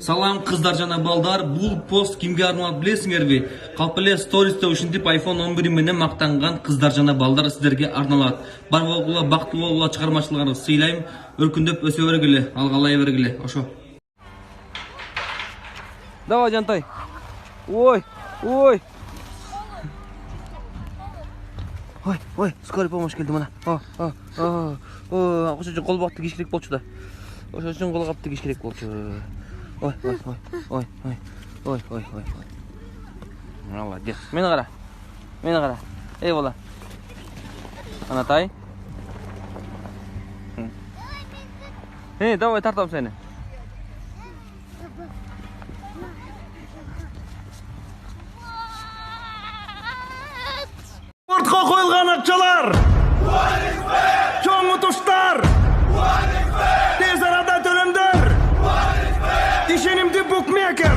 Салам кыздар жана балдар, бул пост кимге арналат билесиңерби? Калп стористе ушинтип iPhone 11 менен мактанган кыздар жана балдар сиздерге арналат. Бар болгула, бактылуу болгула, чыгармачылыгыңызды сыйлайм. Өркүндөп өсө бергиле, алгалай бергиле, ошо. Давай, Жантай. Ой. Ой, скорый помощь келди мына. Ошо үчүн колбакты кийиш керек болчу да. Ошо үчүн колгапты кийиш керек болчу. Ой. Молодец. Мени кара. Эй, бала. Анатай. Давай тартам сени. Спортко коюлган акчалар. Чоң утуштар. Тез арада төлөмдөр. Ишенимди букмекер.